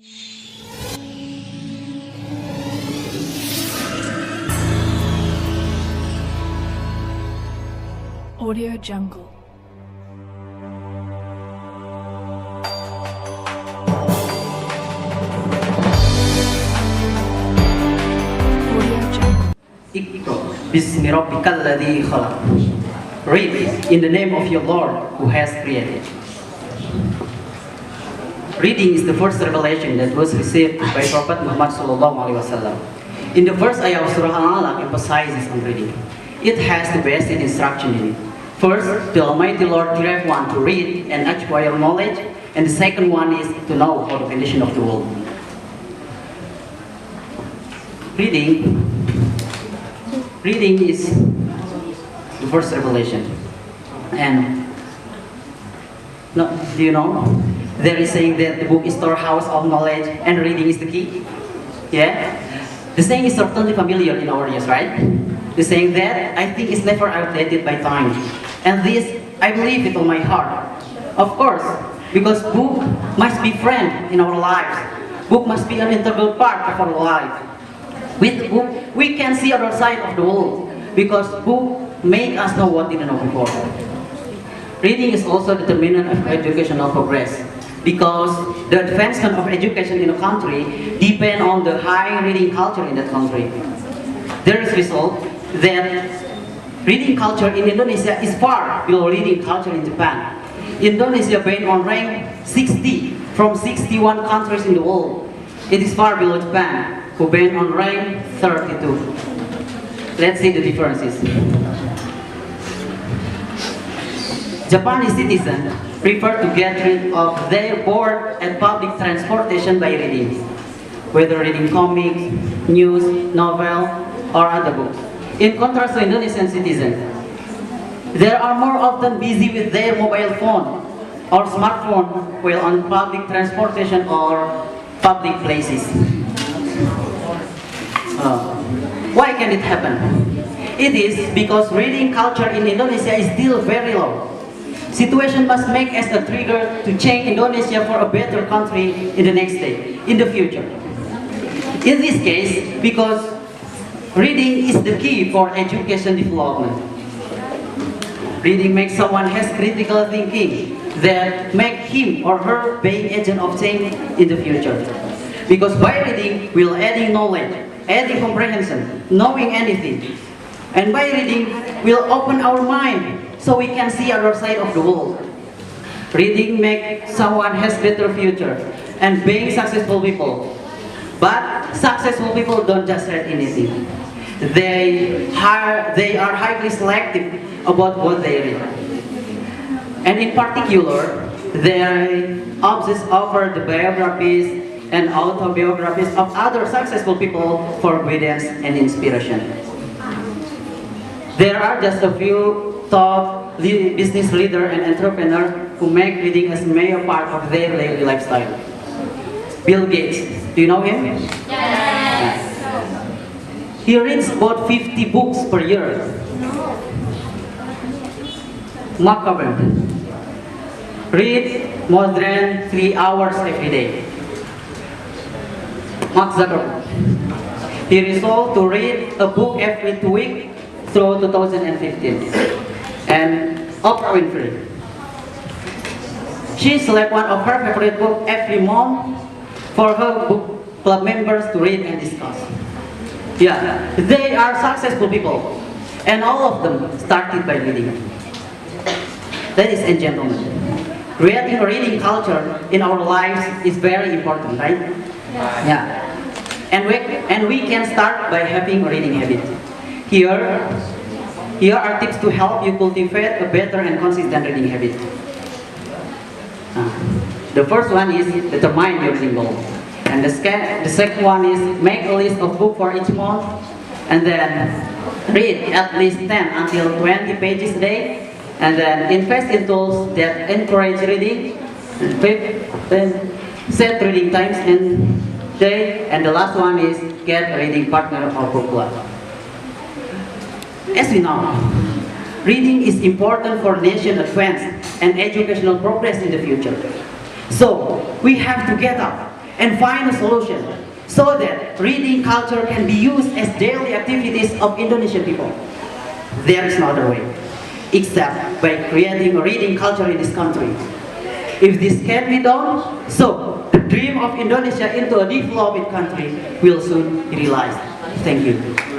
Audio Jungle. Audio Jungle. Iqra bismi rabbikal ladzi khalaq. Read in the name of your Lord who has created. Reading is the first revelation that was received by Prophet Muhammad SAW. In the first ayah of Surah Al-Alaq emphasizes on reading. It has the basic instruction in it. First, the Almighty Lord directs one to read and acquire knowledge, and the second one is to know how the condition of the world. Reading is the first revelation. And do you know? There is saying that the book is storehouse of knowledge and reading is the key. Yeah? The saying is certainly familiar in our ears, right? The saying that I think is never outdated by time. And this, I believe it on my heart. Of course, because book must be friend in our lives. Book must be an integral part of our life. With book, we can see other side of the world. Because book make us know what we didn't know before. Reading is also the determinant of educational progress. Because the advancement of education in a country depend on the high reading culture in that country. There is result that reading culture in Indonesia is far below reading culture in Japan. Indonesia being on rank 60 from 61 countries in the world. It is far below Japan, who being on rank 32. Let's see the differences. Japanese citizens prefer to get rid of their bored and public transportation by reading, whether reading comics, news, novel, or other books. In contrast to Indonesian citizens, they are more often busy with their mobile phone or smartphone while on public transportation or public places. Why can it happen? It is because reading culture in Indonesia is still very low. Situation must make as a trigger to change Indonesia for a better country in the next day, in the future. In this case, because reading is the key for education development. Reading makes someone has critical thinking that make him or her being agent of change in the future. Because by reading, we'll adding knowledge, adding comprehension, knowing anything. And by reading, we'll open our mind so we can see other side of the world. Reading makes someone has better future and being successful people. But successful people don't just read anything. They are highly selective about what they read. And in particular, they obsess over the biographies and autobiographies of other successful people for guidance and inspiration. There are just a few top business leader and entrepreneur who make reading as a major part of their daily lifestyle. Bill Gates, do you know him? Yes. He reads about 50 books per year. Mark Cuban reads more than 3 hours every day. Mark Zuckerberg, he resolved to read a book every 2 weeks through 2015. And Oprah Winfrey, she selects one of her favorite books every month for her book club members to read and discuss. Yeah, they are successful people, and all of them started by reading. Ladies and gentlemen, creating a reading culture in our lives is very important, right? Yeah. And we can start by having a reading habit. Here are tips to help you cultivate a better and consistent reading habit. The first one is determine your reading goal. And the second one is make a list of books for each month. And then read at least 10 until 20 pages a day. And then invest in tools that encourage reading. Then set reading times in day. And the last one is get a reading partner or book club. As we know, reading is important for nation advance and educational progress in the future. So, we have to get up and find a solution so that reading culture can be used as daily activities of Indonesian people. There is no other way except by creating a reading culture in this country. If this can be done, so the dream of Indonesia into a developed country will soon be realized. Thank you.